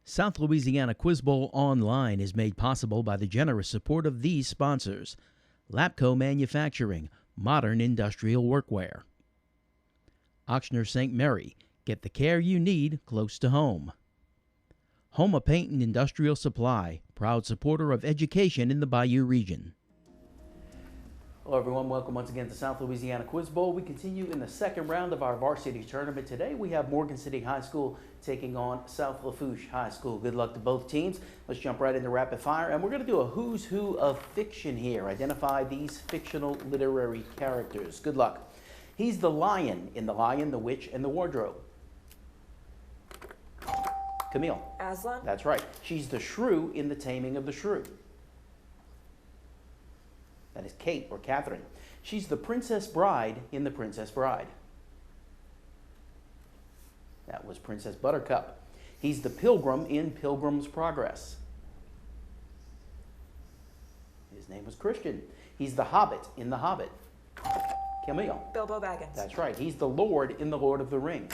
South Louisiana Quiz Bowl Online is made possible by the generous support of these sponsors: Lapco Manufacturing, modern industrial workwear; Ochsner St. Mary, get the care you need close to home; Homa Paint and Industrial Supply, proud supporter of education in the Bayou region. Hello everyone, welcome once again to South Louisiana Quiz Bowl. We continue in the second round of our varsity tournament. Today we have Morgan City High School taking on South Lafourche High School. Good luck to both teams. Let's jump right into rapid fire, and we're going to do a who's who of fiction here. Identify these fictional literary characters. Good luck. He's the lion in The Lion, the Witch, and the Wardrobe. Camille. Aslan. That's right. She's the shrew in The Taming of the Shrew. That is Kate or Catherine. She's the Princess Bride in The Princess Bride. That was Princess Buttercup. He's the Pilgrim in Pilgrim's Progress. His name was Christian. He's the Hobbit in The Hobbit. Camille. Bilbo Baggins. That's right. He's the Lord in The Lord of the Rings.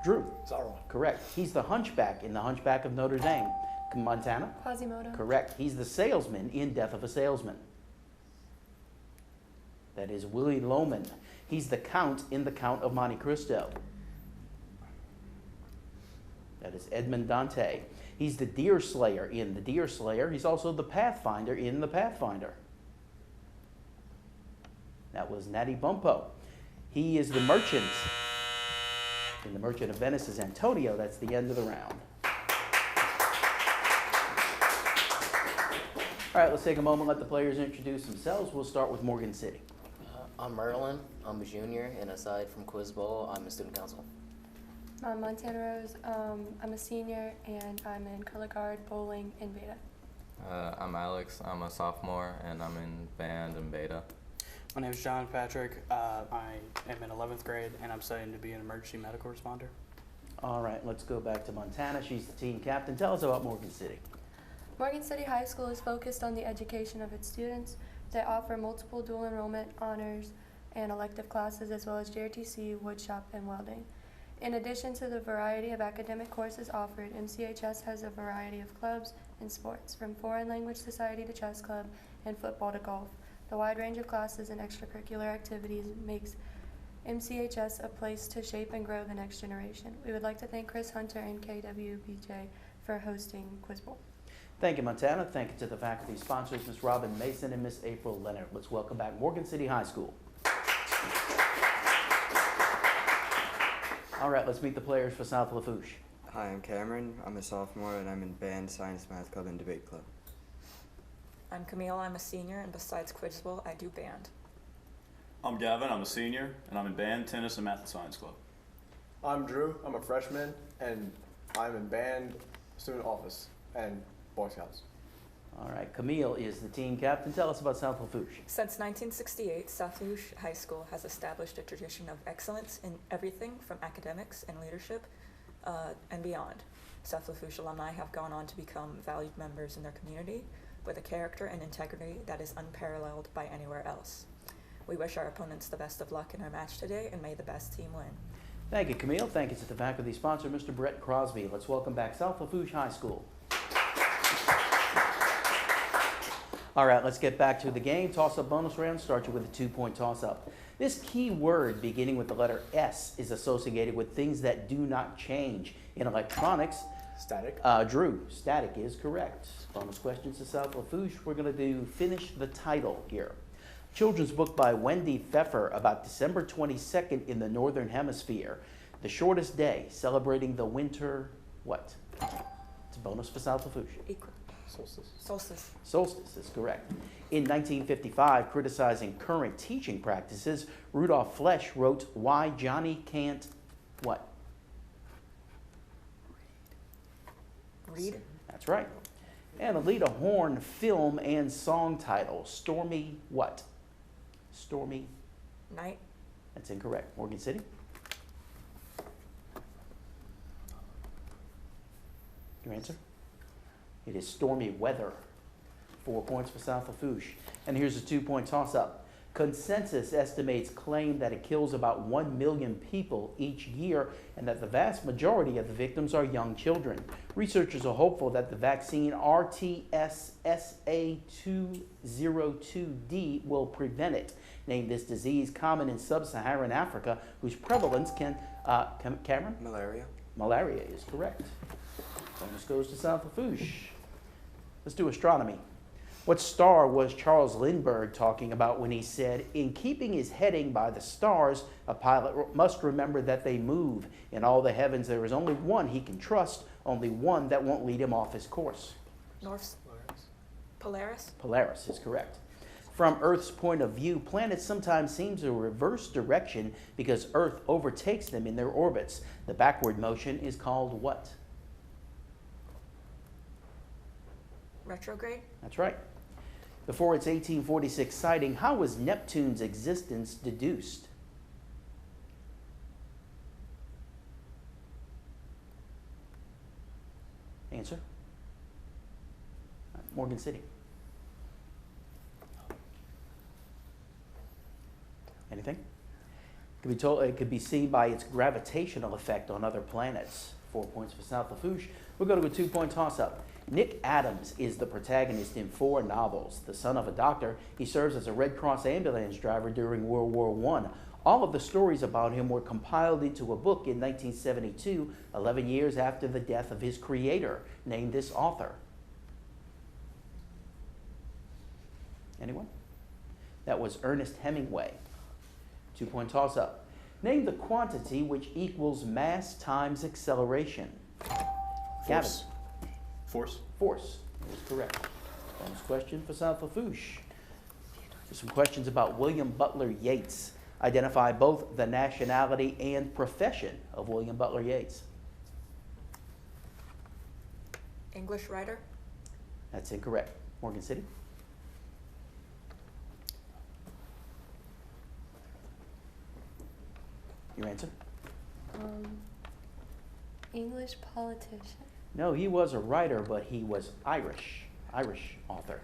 Drew. Sauron. Correct. He's the Hunchback in The Hunchback of Notre Dame. Montana. Quasimodo. Correct. He's the salesman in Death of a Salesman. That is Willie Loman. He's the Count in The Count of Monte Cristo. That is Edmond Dante. He's the Deer Slayer in The Deer Slayer. He's also the Pathfinder in The Pathfinder. That was Natty Bumppo. He is the Merchant in The Merchant of Venice is Antonio. That's the end of the round. All right, let's take a moment, let the players introduce themselves. We'll start with Morgan City. I'm Merlin. I'm a junior, and aside from Quiz Bowl, I'm a student council. I'm Montana Rose. I'm a senior, and I'm in color guard, bowling, and beta. I'm Alex. I'm a sophomore, and I'm in band and beta. My name is John Patrick. I am in 11th grade, and I'm studying to be an emergency medical responder. All right, let's go back to Montana. She's the team captain. Tell us about Morgan City. Morgan City High School is focused on the education of its students. They offer multiple dual enrollment, honors, and elective classes, as well as JRTC, woodshop, and welding. In addition to the variety of academic courses offered, MCHS has a variety of clubs and sports, from foreign language society to chess club and football to golf. The wide range of classes and extracurricular activities makes MCHS a place to shape and grow the next generation. We would like to thank Chris Hunter and KWBJ for hosting Quiz Bowl. Thank you, Montana. Thank you to the faculty sponsors, Ms. Robin Mason and Ms. April Leonard. Let's welcome back Morgan City High School. All right, let's meet the players for South Lafourche. Hi, I'm Cameron. I'm a sophomore, and I'm in band, science, math club, and debate club. I'm Camille. I'm a senior, and besides Quiz Bowl, I do band. I'm Gavin. I'm a senior, and I'm in band, tennis, and math and science club. I'm Drew. I'm a freshman, and I'm in band, student office, and Boy Scouts. All right, Camille is the team captain. Tell us about South Lafourche. Since 1968, South Lafourche High School has established a tradition of excellence in everything from academics and leadership and beyond. South Lafourche alumni have gone on to become valued members in their community with a character and integrity that is unparalleled by anywhere else. We wish our opponents the best of luck in our match today, and may the best team win. Thank you, Camille. Thank you to the faculty sponsor, Mr. Brett Crosby. Let's welcome back South Lafourche High School. All right, let's get back to the game. Toss-up bonus round starts you with a 2-point toss-up. This key word beginning with the letter S is associated with things that do not change. In electronics, Static. Drew, static is correct. Bonus questions to South Lafourche. We're going to do finish the title here. Children's book by Wendy Pfeffer about December 22nd in the Northern Hemisphere. The shortest day, celebrating the winter, what? It's a bonus for South Lafourche. Solstice. Solstice is correct. In 1955, criticizing current teaching practices, Rudolph Flesch wrote, "Why Johnny Can't," what? Read. That's right. And a Lita Horn film and song title, Stormy what? Stormy Night. That's incorrect. Morgan City. Your answer? It is Stormy Weather. 4 points for South Lafourche. And here's a 2-point toss-up. Consensus estimates claim that it kills about 1 million people each year and that the vast majority of the victims are young children. Researchers are hopeful that the vaccine RTS-SA202D will prevent it. Named this disease common in sub-Saharan Africa, whose prevalence can, Cameron? Malaria. Malaria is correct. Bonus goes to South Lafourche. Let's do astronomy. What star was Charles Lindbergh talking about when he said, "In keeping his heading by the stars, a pilot must remember that they move. In all the heavens there is only one he can trust, only one that won't lead him off his course." Polaris? Polaris is correct. From Earth's point of view, planets sometimes seem to reverse direction because Earth overtakes them in their orbits. The backward motion is called what? Retrograde? That's right. Before its 1846 sighting, how was Neptune's existence deduced? Answer? Morgan City. Anything? It could be seen by its gravitational effect on other planets. 4 points for South Lafourche. We'll go to a 2-point toss-up. Nick Adams is the protagonist in 4 novels. The son of a doctor, he serves as a Red Cross ambulance driver during World War I. All of the stories about him were compiled into a book in 1972, 11 years after the death of his creator. Name this author. Anyone? That was Ernest Hemingway. 2-point toss-up. Name the quantity which equals mass times acceleration. Gavin. Force. Force is correct. Bonus question for South Lafourche. There's some questions about William Butler Yeats. Identify both the nationality and profession of William Butler Yeats. English writer? That's incorrect. Morgan City. Your answer? English politician. No, he was a writer, but he was Irish author.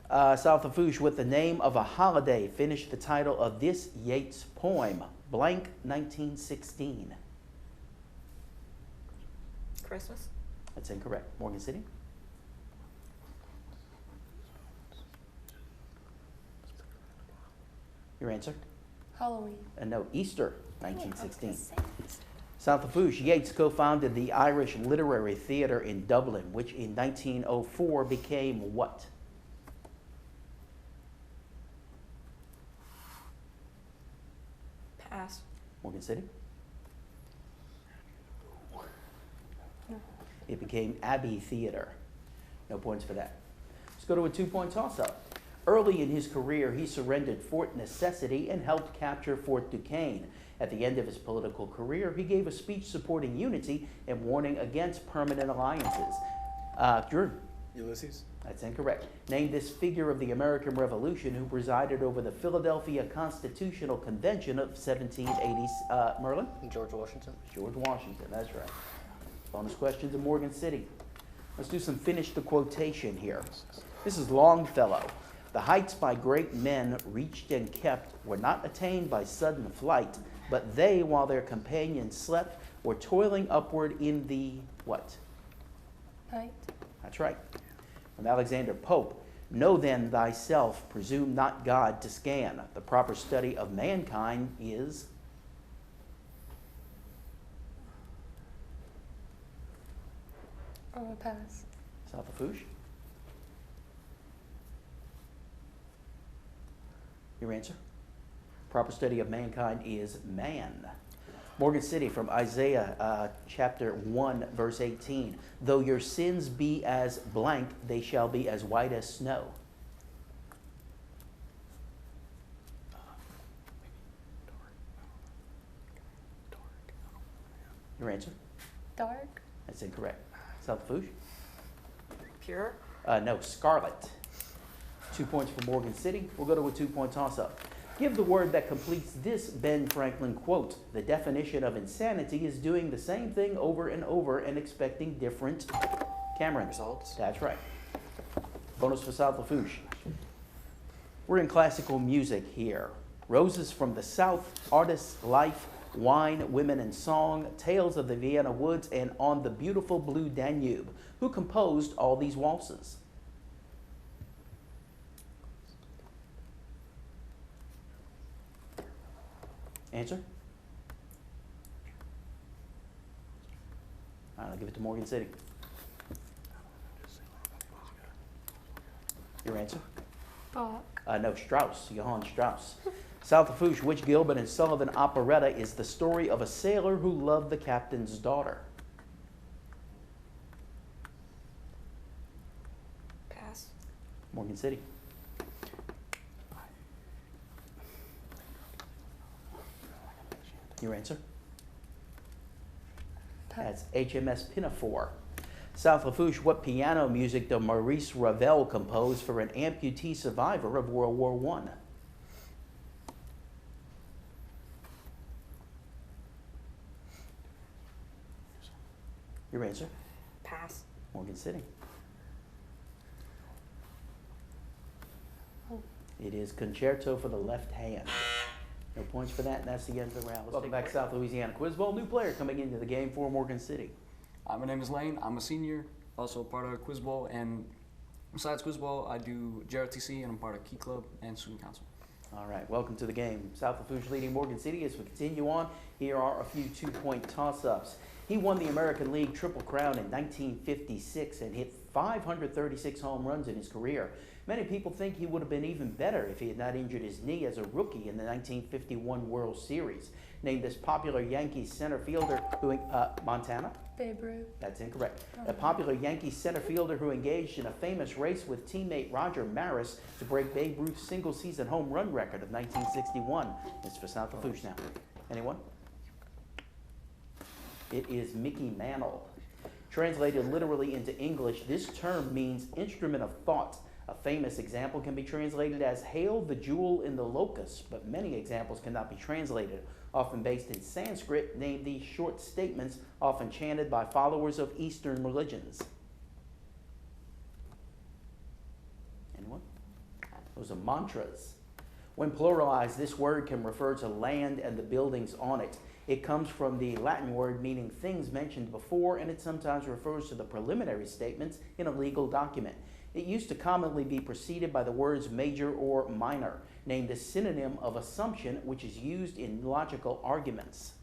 South Lafourche, with the name of a holiday, finished the title of this Yeats poem, blank 1916. Christmas? That's incorrect. Morgan City? Your answer? Halloween. No, Easter, 1916. South Lafourche, Yeats co-founded the Irish Literary Theatre in Dublin, which in 1904 became what? Pass. Morgan City? It became Abbey Theatre. No points for that. Let's go to a 2-point toss-up. Early in his career, he surrendered Fort Necessity and helped capture Fort Duquesne. At the end of his political career, he gave a speech supporting unity and warning against permanent alliances. Drew? Ulysses. That's incorrect. Name this figure of the American Revolution who presided over the Philadelphia Constitutional Convention of 1780. Merlin? George Washington. George Washington, that's right. Bonus question to Morgan City. Let's do some finish the quotation here. This is Longfellow. The heights by great men reached and kept were not attained by sudden flight, but they, while their companions slept, were toiling upward in the what? Night. That's right. From Alexander Pope, know then thyself, presume not God to scan. The proper study of mankind is... Pass. South Lafourche? Your answer? Proper study of mankind is man. Morgan City, from Isaiah chapter 1, verse 18. Though your sins be as blank, they shall be as white as snow. Your answer? Dark. That's incorrect. South Lafourche? Pure? No, scarlet. 2 points for Morgan City. We'll go to a 2-point toss-up. Give the word that completes this Ben Franklin quote. The definition of insanity is doing the same thing over and over and expecting different Cameron Results. That's right. Bonus for South Lafourche. We're in classical music here. Roses from the South, Artist's Life, Wine, Women, and Song, Tales of the Vienna Woods, and On the Beautiful Blue Danube. Who composed all these waltzes? Answer? All right, I'll give it to Morgan City. Your answer? Bach. No, Strauss, Johann Strauss. South Lafourche, which Gilbert and Sullivan operetta is the story of a sailor who loved the captain's daughter? Pass. Morgan City. Your answer? That's HMS Pinafore. South Lafourche, what piano music did Maurice Ravel compose for an amputee survivor of World War I? Your answer? Pass. Morgan City. It is Concerto for the Left Hand. No points for that, and that's the end of the round. Welcome back to South Louisiana Quiz Bowl. New player coming into the game for Morgan City. My name is Lane. I'm a senior, also part of Quiz Bowl, and besides Quiz Bowl, I do JRTC, and I'm part of Key Club and Student Council. All right, welcome to the game. South Lafourche leading Morgan City. As we continue on, here are a few two-point toss-ups. He won the American League Triple Crown in 1956 and hit 536 home runs in his career. Many people think he would have been even better if he had not injured his knee as a rookie in the 1951 World Series. Named this popular Yankees center fielder who, Montana? Babe Ruth. That's incorrect. A popular Yankees center fielder who engaged in a famous race with teammate Roger Maris to break Babe Ruth's single-season home run record of 1961. It's for South Lafourche now. Anyone? It is Mickey Mantle. Translated literally into English, this term means instrument of thought. A famous example can be translated as "Hail the jewel in the locust," but many examples cannot be translated. Often based in Sanskrit, name these short statements often chanted by followers of Eastern religions. Anyone? Those are mantras. When pluralized, this word can refer to land and the buildings on it. It comes from the Latin word meaning things mentioned before, and it sometimes refers to the preliminary statements in a legal document. It used to commonly be preceded by the words major or minor, named a synonym of assumption, which is used in logical arguments.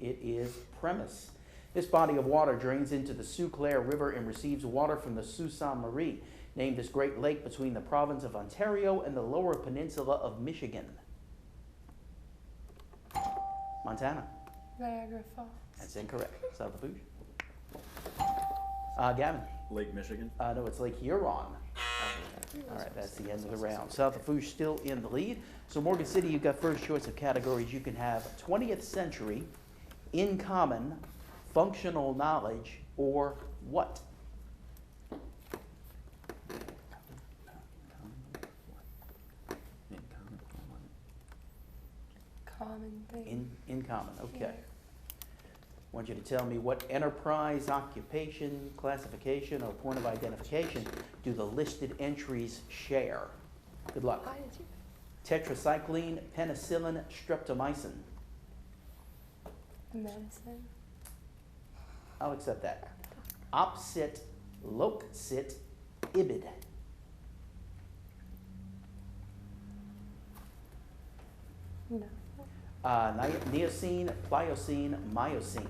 It is premise. This body of water drains into the Sault Claire River and receives water from the Sault Ste. Marie, named this great lake between the province of Ontario and the lower peninsula of Michigan. Montana. Niagara Falls. That's incorrect. South Lafourche. Gavin. Lake Michigan. No, it's Lake Huron. All right, that's the end of the round. South Lafourche still in the lead. So Morgan City, you've got first choice of categories. You can have 20th century, in common, functional knowledge, or what? Common thing. In common, okay. Yeah. I want you to tell me what enterprise, occupation, classification, or point of identification do the listed entries share? Good luck. Why did you? Tetracycline, penicillin, streptomycin. Medicine. I'll accept that. Opsit, Locsit, ibid. No. Neosine, Pliocene, Miocene.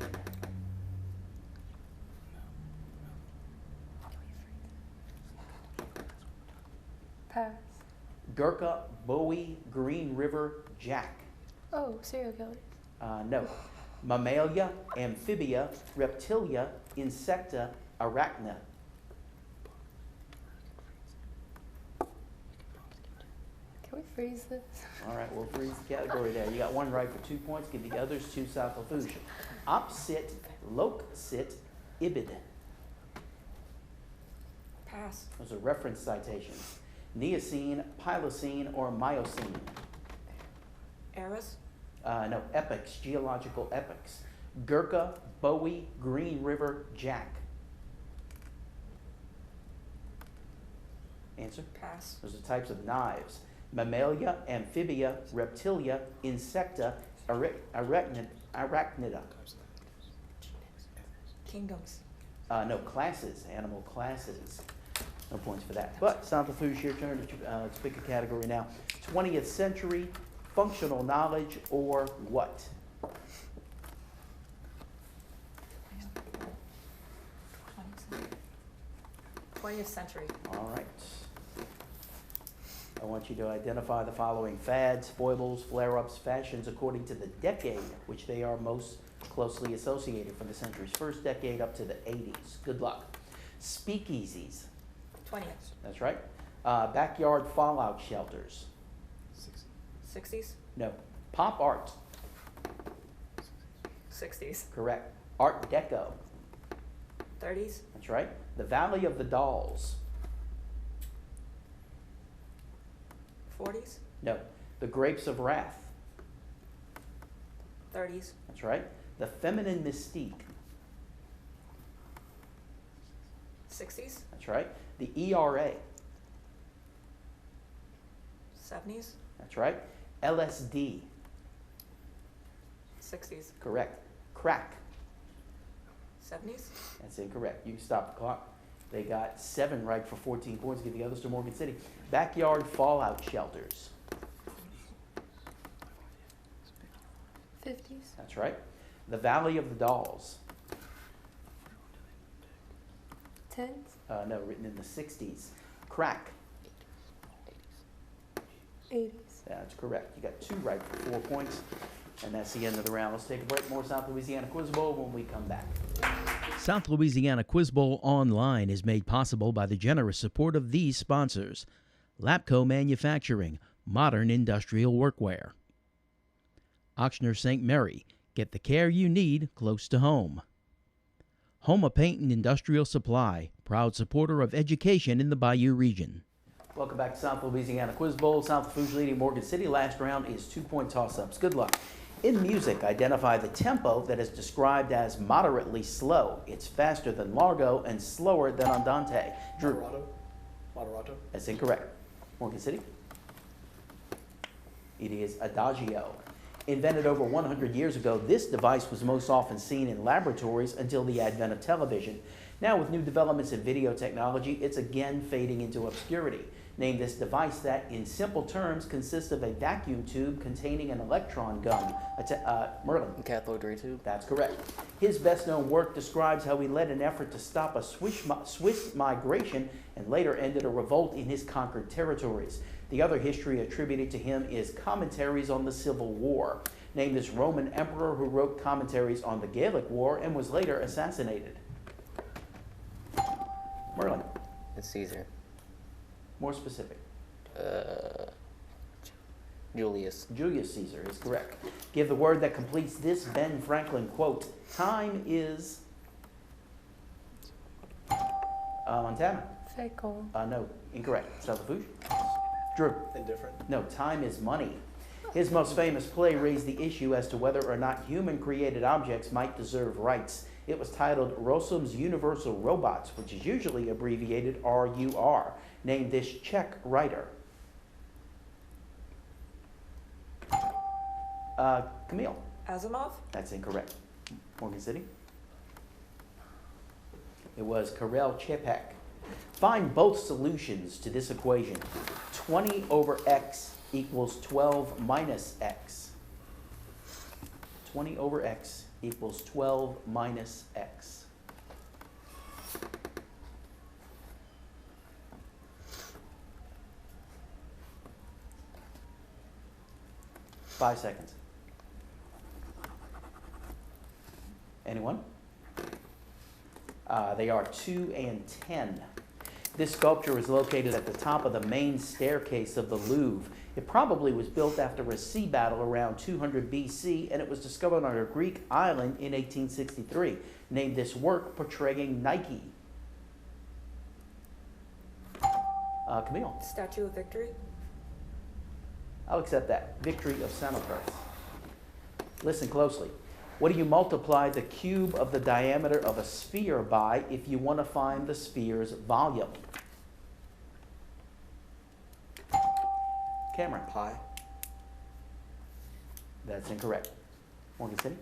Pass. Gurkha, Bowie, Green River, Jack. Oh, serial killers. No. Mammalia, Amphibia, Reptilia, Insecta, Arachna. Can we freeze this? All right, we'll freeze the category there. You got one right for 2 points. Give the others to South Lafourche. Opsit, Locsit, ibid. Pass. Those are reference citations. Neosine, Pilocene, or Miocene. Eras. No, epochs, geological epochs. Gurkha, Bowie, Green River, Jack. Answer? Pass. Those are types of knives. Mammalia, amphibia, reptilia, insecta, arachnida. Kingdoms. No, classes, animal classes. No points for that. But Lafourche, your turn to pick a category now. 20th century, functional knowledge, or what? 20th century. All right. I want you to identify the following fads, foibles, flare-ups, fashions according to the decade which they are most closely associated, from the century's first decade up to the 80s. Good luck. Speakeasies. 20th. That's right. Backyard fallout shelters. 60s. No. Pop art. 60s. Correct. Art Deco. 30s. That's right. The Valley of the Dolls. 40s. No. The Grapes of Wrath. 30s. That's right. The Feminine Mystique. 60s. That's right. The ERA. 70s. That's right. LSD. 60s. Correct. Crack. 70s. That's incorrect. You can stop the clock. They got 7 right for 14 points. Give the others to Morgan City. Backyard fallout shelters. 50s. That's right. The Valley of the Dolls. 10s. No, written in the 60s. Crack. 80s. That's correct. You got 2 right for 4 points. And that's the end of the round. Let's take a break. More South Louisiana Quiz Bowl when we come back. South Louisiana Quiz Bowl Online is made possible by the generous support of these sponsors: Lapco Manufacturing, modern industrial workwear; Ochsner St. Mary, get the care you need close to home; Homa Paint and Industrial Supply, proud supporter of education in the Bayou region. Welcome back to South Louisiana Quiz Bowl. South Lafourche leading Morgan City. Last round is 2-point toss-ups. Good luck. In music, identify the tempo that is described as moderately slow. It's faster than largo and slower than andante. Drew. Moderato. That's incorrect. Morgan City. It is adagio. Invented over 100 years ago, this device was most often seen in laboratories until the advent of television. Now, with new developments in video technology, it's again fading into obscurity. Name this device that, in simple terms, consists of a vacuum tube containing an electron gun. Merlin. Cathode ray tube. That's correct. His best-known work describes how he led an effort to stop a Swiss migration and later ended a revolt in his conquered territories. The other history attributed to him is Commentaries on the Civil War. Name this Roman emperor who wrote commentaries on the Gallic War and was later assassinated. Merlin. It's Caesar. More specific. Julius. Julius Caesar is correct. Give the word that completes this Ben Franklin quote. Time is... Montana. Fickle. No, incorrect. South Lafourche. Drew. Indifferent. No, time is money. His most famous play raised the issue as to whether or not human-created objects might deserve rights. It was titled Rossum's Universal Robots, which is usually abbreviated RUR. Name this Czech writer. Camille. Asimov. That's incorrect. Morgan City. It was Karel Čapek. Find both solutions to this equation. 20 over x equals 12 minus x. 20 over x equals 12 minus x. Five seconds. Anyone? They are 2 and 10. This sculpture is located at the top of the main staircase of the Louvre. It probably was built after a sea battle around 200 BC, and it was discovered on a Greek island in 1863. Name this work portraying Nike. Camille. Statue of Victory. I'll accept that. Victory of Samothrace. Listen closely. What do you multiply the cube of the diameter of a sphere by if you want to find the sphere's volume? Cameron. Pi. That's incorrect. Morgan City.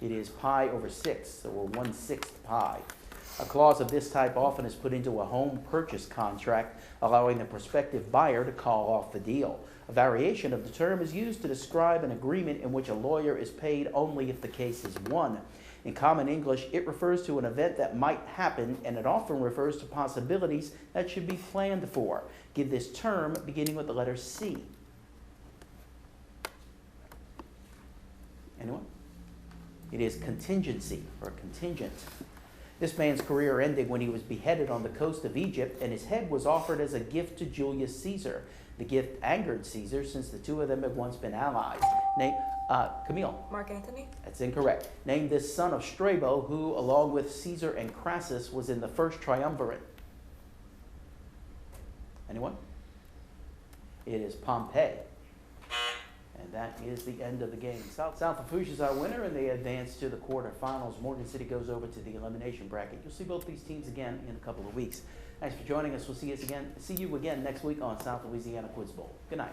It is pi over 6, or 1/6 pi. A clause of this type often is put into a home purchase contract, allowing the prospective buyer to call off the deal. A variation of the term is used to describe an agreement in which a lawyer is paid only if the case is won. In common English, it refers to an event that might happen, and it often refers to possibilities that should be planned for. Give this term beginning with the letter C. Anyone? It is contingency, or contingent. This man's career ended when he was beheaded on the coast of Egypt, and his head was offered as a gift to Julius Caesar. The gift angered Caesar, since the two of them had once been allies. Camille. Mark Antony. That's incorrect. Name this son of Strabo who, along with Caesar and Crassus, was in the first triumvirate. Anyone? It is Pompey. And that is the end of the game. South Lafourche is our winner, and they advance to the quarterfinals. Morgan City goes over to the elimination bracket. You'll see both these teams again in a couple of weeks. Thanks for joining us. We'll see you again next week on South Louisiana Quiz Bowl. Good night.